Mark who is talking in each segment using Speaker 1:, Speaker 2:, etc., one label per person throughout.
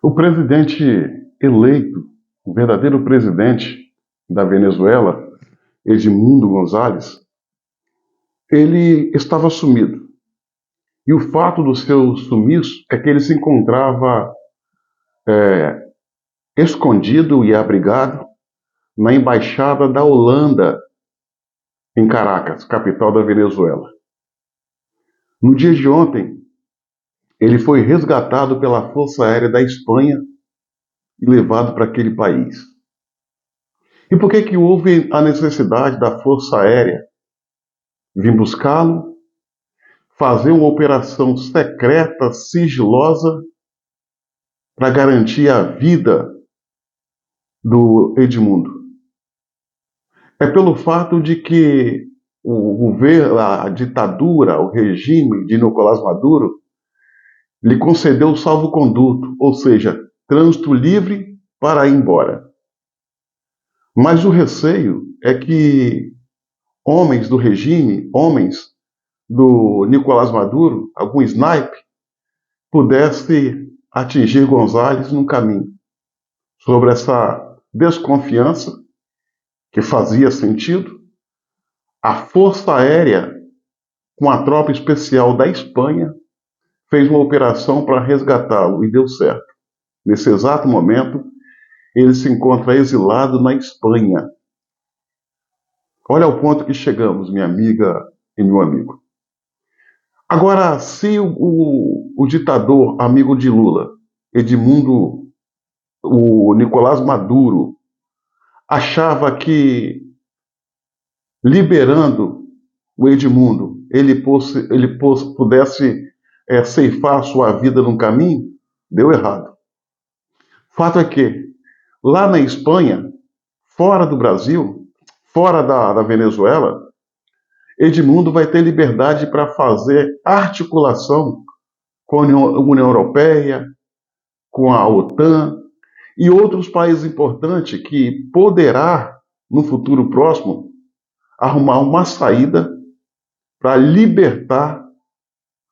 Speaker 1: O presidente eleito, o verdadeiro presidente da Venezuela, Edmundo González, ele estava sumido. E o fato do seu sumiço é que ele se encontrava escondido e abrigado na embaixada da Holanda em Caracas, capital da Venezuela. No dia de ontem, ele foi resgatado pela Força Aérea da Espanha e levado para aquele país. E por que houve a necessidade da Força Aérea vir buscá-lo, fazer uma operação secreta, sigilosa, para garantir a vida do Edmundo? É pelo fato de que o governo, a ditadura, o regime de Nicolás Maduro lhe concedeu salvo-conduto, ou seja, trânsito livre para ir embora. Mas o receio é que homens do regime, homens do Nicolás Maduro, algum snipe, pudesse atingir González no caminho. Sobre essa desconfiança, que fazia sentido, a Força Aérea, com a tropa especial da Espanha, fez uma operação para resgatá-lo e deu certo. Nesse exato momento, ele se encontra exilado na Espanha. Olha o ponto que chegamos, minha amiga e meu amigo. Agora, se o ditador amigo de Lula, Edmundo, o Nicolás Maduro, achava que liberando o Edmundo ele pudesse ceifar sua vida no caminho, deu errado. Fato é que, lá na Espanha, fora do Brasil, fora da Venezuela, Edmundo vai ter liberdade para fazer articulação com a União Europeia, com a OTAN e outros países importantes que poderá, no futuro próximo, arrumar uma saída para libertar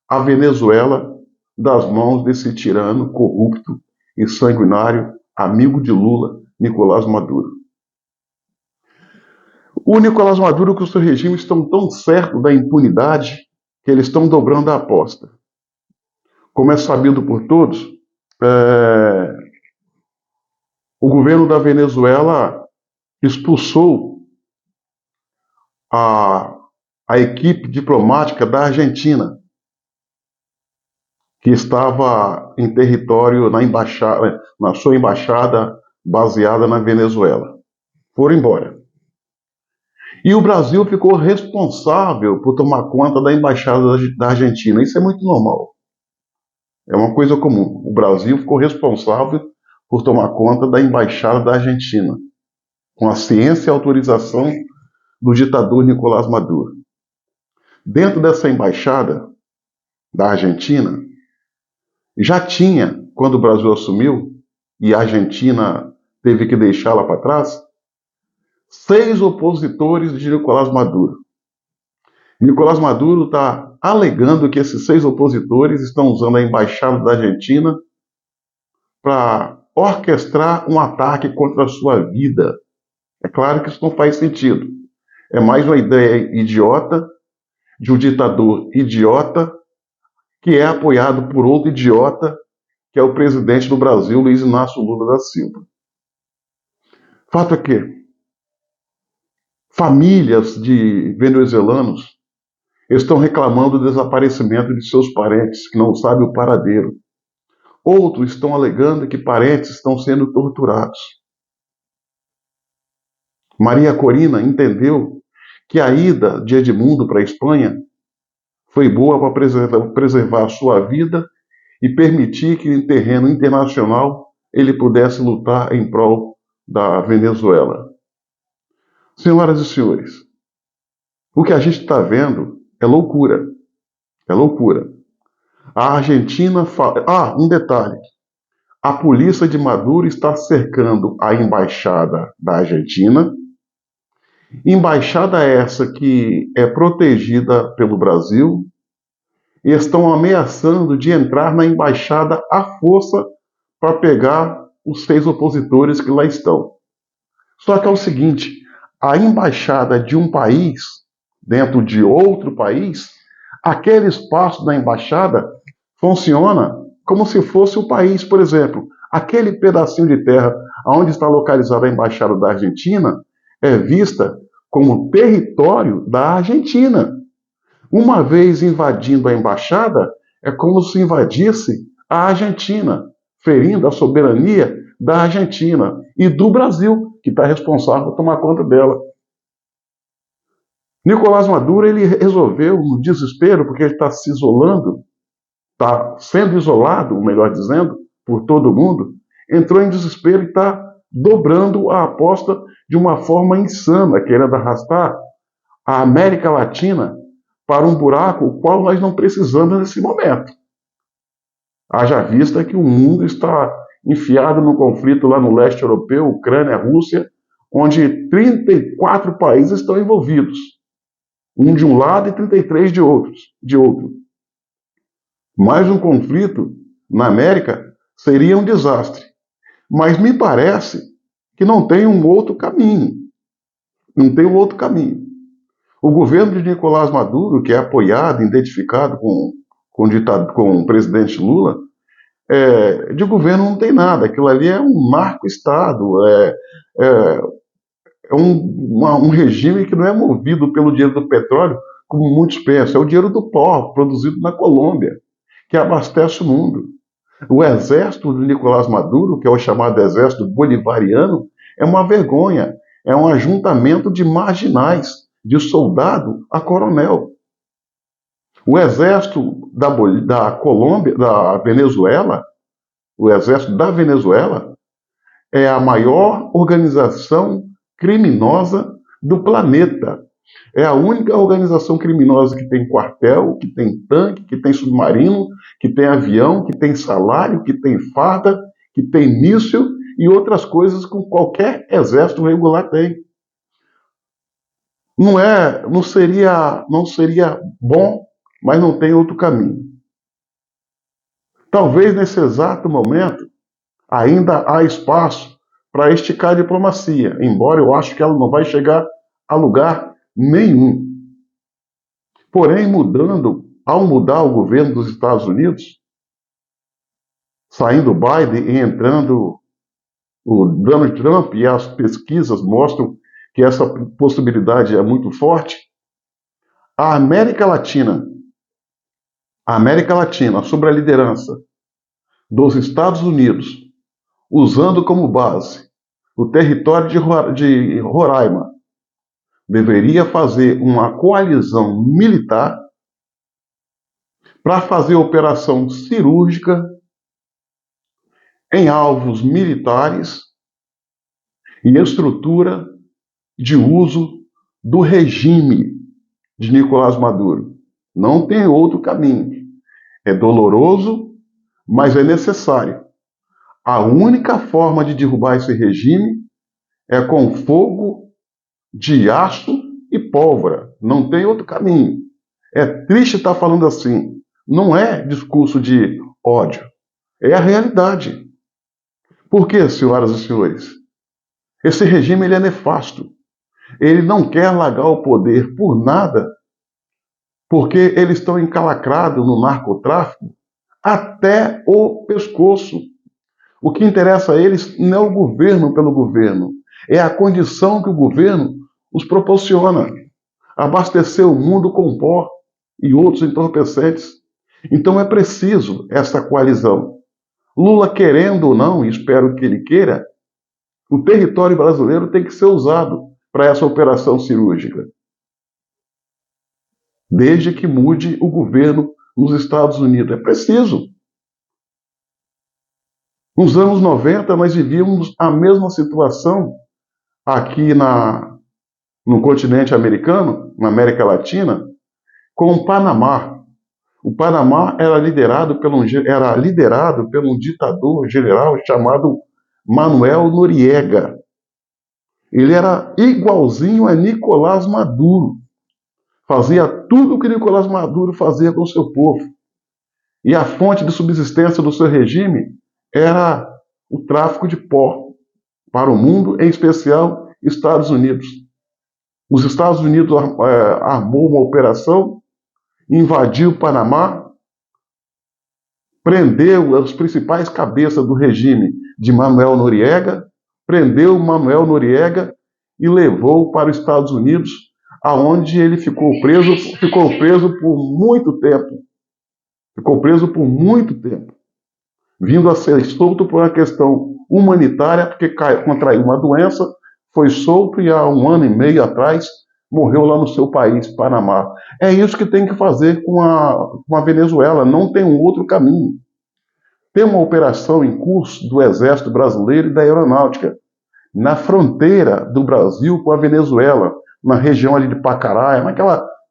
Speaker 1: a Venezuela das mãos desse tirano corrupto e sanguinário, amigo de Lula, Nicolás Maduro. O Nicolás Maduro e o seu regime estão tão certos da impunidade que eles estão dobrando a aposta. Como é sabido por todos, o governo da Venezuela expulsou a equipe diplomática da Argentina, que estava em território na sua embaixada baseada na Venezuela. Foram embora. E o Brasil ficou responsável por tomar conta da embaixada da Argentina. Isso é muito normal. É uma coisa comum. O Brasil ficou responsável por tomar conta da embaixada da Argentina, com a ciência e autorização do ditador Nicolás Maduro. Dentro dessa embaixada da Argentina, já tinha, quando o Brasil assumiu, e a Argentina teve que deixá-la para trás, 6 opositores de Nicolás Maduro. Nicolás Maduro está alegando que esses 6 opositores estão usando a embaixada da Argentina para orquestrar um ataque contra a sua vida. É claro que isso não faz sentido. É mais uma ideia idiota de um ditador idiota que é apoiado por outro idiota, que é o presidente do Brasil, Luiz Inácio Lula da Silva. Fato é que famílias de venezuelanos estão reclamando do desaparecimento de seus parentes, que não sabem o paradeiro. Outros estão alegando que parentes estão sendo torturados. Maria Corina entendeu que a ida de Edmundo para a Espanha foi boa para preservar a sua vida e permitir que em terreno internacional ele pudesse lutar em prol da Venezuela. Senhoras e senhores, o que a gente está vendo é loucura. É loucura. A Argentina fala... um detalhe. A polícia de Maduro está cercando a embaixada da Argentina. Embaixada essa que é protegida pelo Brasil. E estão ameaçando de entrar na embaixada à força para pegar os 6 opositores que lá estão. Só que é o seguinte, a embaixada de um país dentro de outro país, aquele espaço da embaixada funciona como se fosse o país. Por exemplo, aquele pedacinho de terra onde está localizada a embaixada da Argentina é vista como território da Argentina. Uma vez invadindo a embaixada, é como se invadisse a Argentina, ferindo a soberania da Argentina e do Brasil, que está responsável por tomar conta dela. Nicolás Maduro ele resolveu, no desespero, porque ele está se isolando, está sendo isolado, melhor dizendo, por todo mundo, entrou em desespero e está dobrando a aposta de uma forma insana, querendo arrastar a América Latina para um buraco o qual nós não precisamos nesse momento. Haja vista que o mundo está enfiado num conflito lá no leste europeu, Ucrânia, Rússia, onde 34 países estão envolvidos. Um de um lado e 33 de outro. Mais um conflito na América seria um desastre. Mas me parece que não tem um outro caminho. Não tem um outro caminho. O governo de Nicolás Maduro, que é apoiado, identificado com o presidente Lula, de governo não tem nada. Aquilo ali é um narco-estado, um regime que não é movido pelo dinheiro do petróleo, como muitos pensam. É o dinheiro do pó, produzido na Colômbia, que abastece o mundo. O exército de Nicolás Maduro, que é o chamado exército bolivariano, é uma vergonha. É um ajuntamento de marginais, de soldado a coronel. O exército da Colômbia, da Venezuela, o exército da Venezuela, é a maior organização criminosa do planeta. É a única organização criminosa que tem quartel, que tem tanque, que tem submarino, que tem avião, que tem salário, que tem farda, que tem míssil e outras coisas que qualquer exército regular tem. Não seria bom, mas não tem outro caminho. Talvez nesse exato momento ainda há espaço para esticar a diplomacia, embora eu acho que ela não vai chegar a lugar nenhum. Porém, ao mudar o governo dos Estados Unidos, saindo o Biden e entrando o Donald Trump, e as pesquisas mostram que essa possibilidade é muito forte, a América Latina, sob a liderança dos Estados Unidos, usando como base o território de Roraima, deveria fazer uma coalizão militar para fazer operação cirúrgica em alvos militares e estrutura de uso do regime de Nicolás Maduro. Não tem outro caminho. É doloroso, mas é necessário. A única forma de derrubar esse regime é com fogo de aço e pólvora. Não tem outro caminho. É triste estar falando assim. Não é discurso de ódio. É a realidade. Por quê, senhoras e senhores? Esse regime ele é nefasto. Ele não quer largar o poder por nada, porque eles estão encalacrados no narcotráfico até o pescoço. O que interessa a eles não é o governo pelo governo, é a condição que o governo os proporciona. Abastecer o mundo com pó e outros entorpecentes. Então é preciso essa coalizão. Lula querendo ou não, e espero que ele queira, o território brasileiro tem que ser usado para essa operação cirúrgica. Desde que mude o governo nos Estados Unidos. É preciso. Nos anos 90, nós vivíamos a mesma situação aqui no continente americano, na América Latina, com o Panamá. O Panamá era liderado por um ditador general chamado Manuel Noriega. Ele era igualzinho a Nicolás Maduro. Fazia tudo o que Nicolás Maduro fazia com o seu povo. E a fonte de subsistência do seu regime era o tráfico de pó para o mundo, em especial Estados Unidos. Os Estados Unidos armou uma operação, invadiu o Panamá, prendeu as principais cabeças do regime de Manuel Noriega, prendeu Manuel Noriega e levou para os Estados Unidos, aonde ele ficou preso por muito tempo. Ficou preso por muito tempo, vindo a ser solto por uma questão humanitária, porque contraiu uma doença, foi solto e há 1 ano e meio atrás morreu lá no seu país, Panamá. É isso que tem que fazer com a Venezuela, não tem um outro caminho. Tem uma operação em curso do Exército Brasileiro e da Aeronáutica, na fronteira do Brasil com a Venezuela, na região ali de Pacaraia,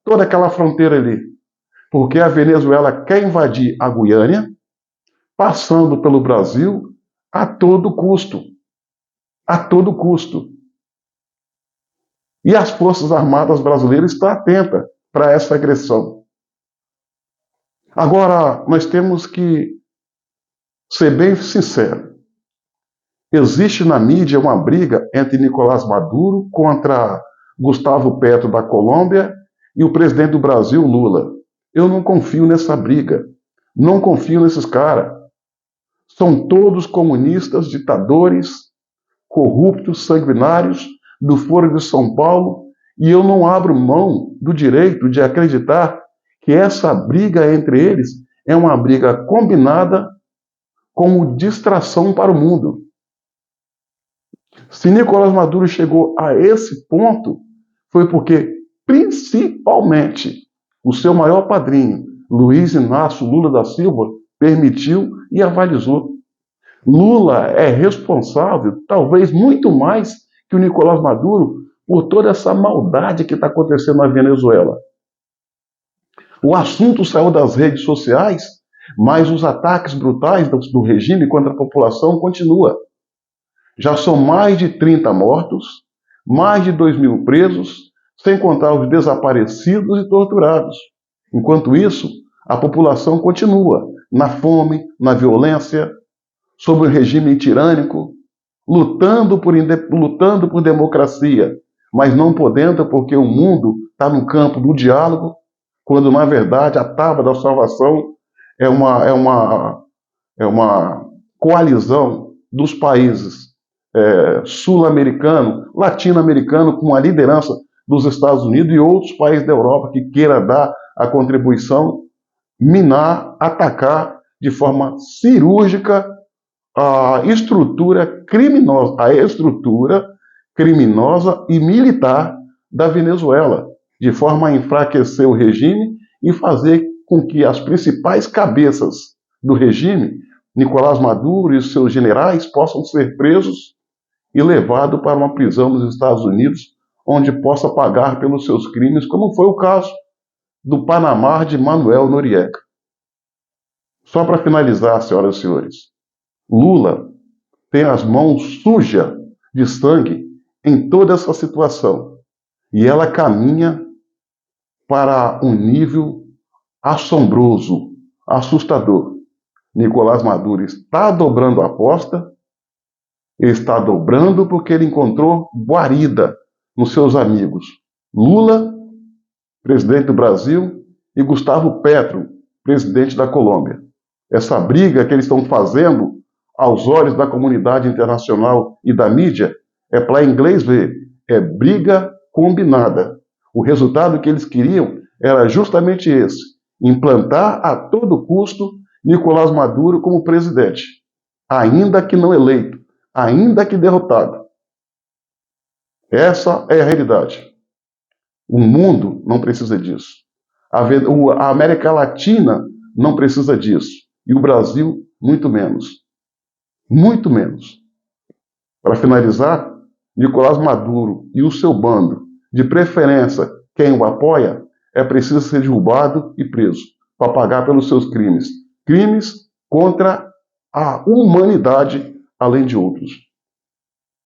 Speaker 1: toda aquela fronteira ali. Porque a Venezuela quer invadir a Guiânia, passando pelo Brasil a todo custo. A todo custo. E as Forças Armadas brasileiras estão atentas para essa agressão. Agora, nós temos que ser bem sinceros. Existe na mídia uma briga entre Nicolás Maduro contra Gustavo Petro da Colômbia e o presidente do Brasil, Lula. Eu não confio nessa briga. Não confio nesses caras. São todos comunistas, ditadores, corruptos, sanguinários, do Foro de São Paulo, e eu não abro mão do direito de acreditar que essa briga entre eles é uma briga combinada como distração para o mundo. Se Nicolás Maduro chegou a esse ponto, foi porque, principalmente, o seu maior padrinho, Luiz Inácio Lula da Silva, permitiu e avalizou. Lula é responsável, talvez muito mais que o Nicolás Maduro, por toda essa maldade que está acontecendo na Venezuela. O assunto saiu das redes sociais, mas os ataques brutais do regime contra a população continuam. Já são mais de 30 mortos, mais de 2.000 presos, sem contar os desaparecidos e torturados. Enquanto isso, a população continua na fome, na violência, sob o regime tirânico, lutando por democracia, mas não podendo porque o mundo está no campo do diálogo, quando na verdade a tábua da salvação é uma coalizão dos países sul-americano, latino-americano, com a liderança dos Estados Unidos e outros países da Europa que queira dar a contribuição, minar, atacar de forma cirúrgica a estrutura criminosa e militar da Venezuela, de forma a enfraquecer o regime e fazer com que as principais cabeças do regime, Nicolás Maduro e seus generais, possam ser presos e levados para uma prisão nos Estados Unidos, onde possa pagar pelos seus crimes, como foi o caso do Panamá de Manuel Noriega. Só para finalizar, senhoras e senhores, Lula tem as mãos sujas de sangue em toda essa situação. E ela caminha para um nível assombroso, assustador. Nicolás Maduro está dobrando a aposta, ele está dobrando porque ele encontrou guarida nos seus amigos. Lula, presidente do Brasil, e Gustavo Petro, presidente da Colômbia. Essa briga que eles estão fazendo aos olhos da comunidade internacional e da mídia, é para inglês ver, é briga combinada. O resultado que eles queriam era justamente esse, implantar a todo custo Nicolás Maduro como presidente, ainda que não eleito, ainda que derrotado. Essa é a realidade. O mundo não precisa disso. A América Latina não precisa disso. E o Brasil, muito menos. Muito menos. Para finalizar, Nicolás Maduro e o seu bando, de preferência quem o apoia, é preciso ser derrubado e preso para pagar pelos seus crimes. Crimes contra a humanidade, além de outros.